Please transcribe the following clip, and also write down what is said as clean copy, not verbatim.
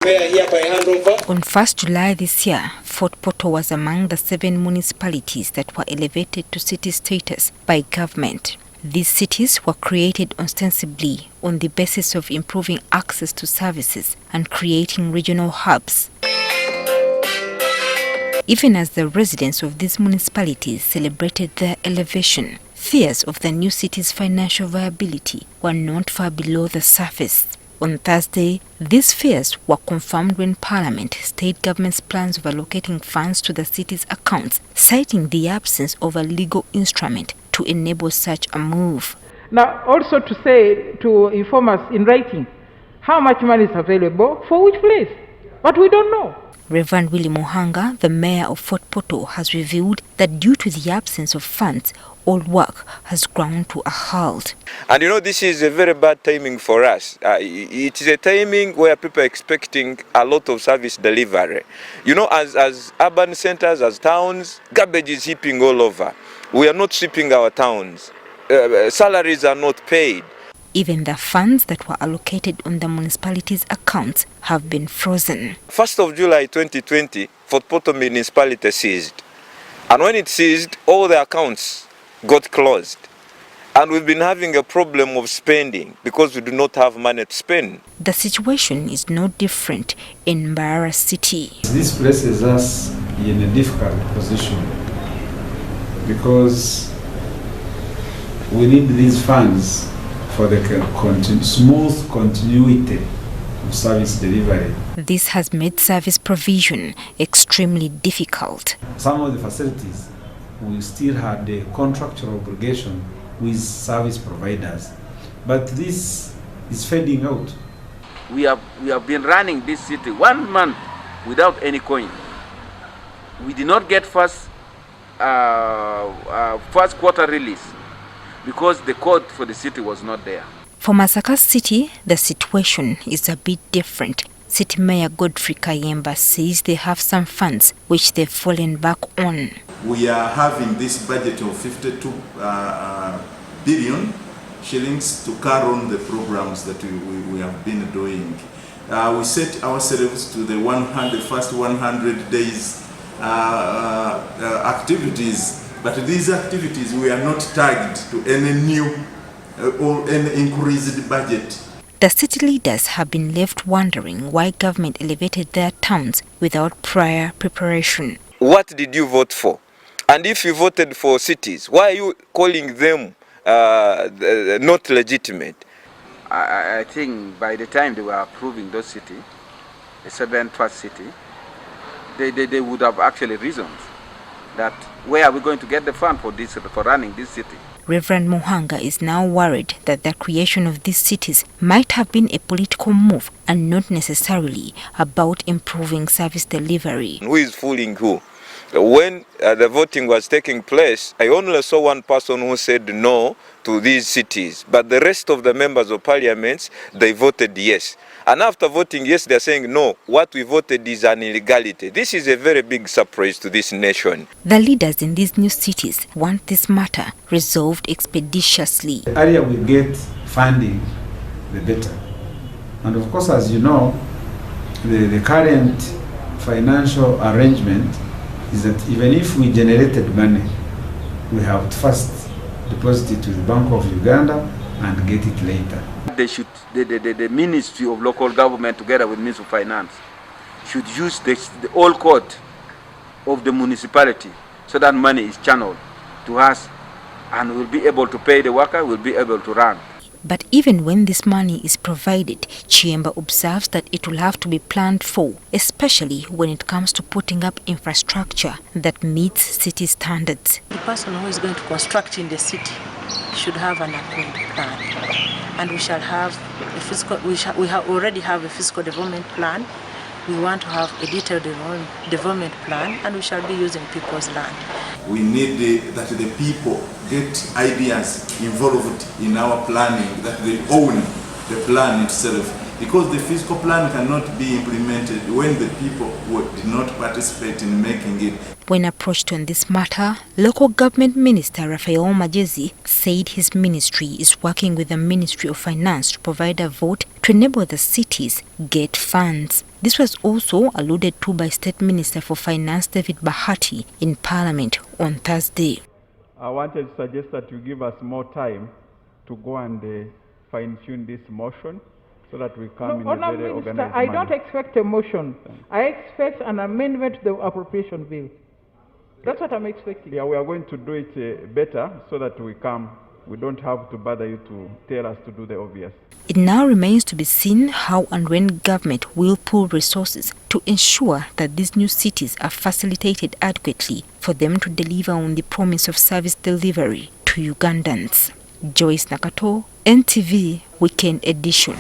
On 1st July this year, Fort Portal was among the 7 municipalities that were elevated to city status by government. These cities were created ostensibly on the basis of improving access to services and creating regional hubs. Even as the residents of these municipalities celebrated their elevation, fears of the new city's financial viability were not far below the surface. On Thursday, these fears were confirmed when Parliament stayed government's plans of allocating funds to the city's accounts, citing the absence of a legal instrument to enable such a move. Now, also to inform us in writing how much money is available for which place, but we don't know. Reverend Willie Mohanga, the mayor of Fort Portal, has revealed that due to the absence of funds, all work has ground to a halt. And this is a very bad timing for us. It is a timing where people are expecting a lot of service delivery. As urban centers, as towns, garbage is heaping all over. We are not sweeping our towns. Salaries are not paid. Even the funds that were allocated on the municipalities' accounts have been frozen. 1st of July 2020, Fort Portal municipality seized. And when it seized, all the accounts got closed. And we've been having a problem of spending because we do not have money to spend. The situation is no different in Mbarara City. This places us in a difficult position because we need these funds for the smooth continuity of service delivery. This has made service provision extremely difficult. Some of the facilities we still had a contractual obligation with service providers, but this is fading out. We have been running this city 1 month without any coin. We did not get first quarter release because the code for the city was not there. For Masaka City, the situation is a bit different. City Mayor Godfrey Kayemba says they have some funds which they've fallen back on. We are having this budget of 52 billion shillings to carry on the programs that we have been doing. We set ourselves to the first 100 days activities, but these activities we are not tagged to any new or any increased budget. The city leaders have been left wondering why government elevated their towns without prior preparation. What did you vote for? And if you voted for cities, why are you calling them not legitimate? I think by the time they were approving those cities, the 7th city, they would have actually reasoned that where are we going to get the fund for running this city? Reverend Mohanga is now worried that the creation of these cities might have been a political move and not necessarily about improving service delivery. Who is fooling who? When the voting was taking place, I only saw one person who said no to these cities, but the rest of the members of parliament, they voted yes. And after voting yes, they're saying no, what we voted is an illegality. This is a very big surprise to this nation. The leaders in these new cities want this matter resolved expeditiously. The earlier we get funding, the better. And of course, as you know, the current financial arrangement is that even if we generated money, we have to first deposit it to the Bank of Uganda and get it later. The Ministry of Local Government together with Ministry of Finance should use the old code of the municipality so that money is channeled to us and we'll be able to pay the worker, we'll be able to run. But even when this money is provided, Chiemba observes that it will have to be planned for, especially when it comes to putting up infrastructure that meets city standards. The person who is going to construct in the city should have an approved plan. And we shall have a fiscal, we already have a fiscal development plan. We want to have a detailed development plan, and we shall be using people's land. We need that the people get ideas involved in our planning, that they own the plan itself. Because the fiscal plan cannot be implemented when the people did not participate in making it. When approached on this matter, local government minister Raphael Majezi said his ministry is working with the Ministry of Finance to provide a vote to enable the cities get funds. This was also alluded to by State Minister for Finance David Bahati in Parliament on Thursday. I wanted to suggest that you give us more time to go and fine-tune this motion so that we come in a very organized I manner. don't expect a motion. I expect an amendment to the appropriation bill. That's what I'm expecting. Yeah, we are going to do it better so that we don't have to bother you to tell us to do the obvious. It now remains to be seen how and when government will pool resources to ensure that these new cities are facilitated adequately for them to deliver on the promise of service delivery to Ugandans. Joyce Nakato, NTV Weekend Edition.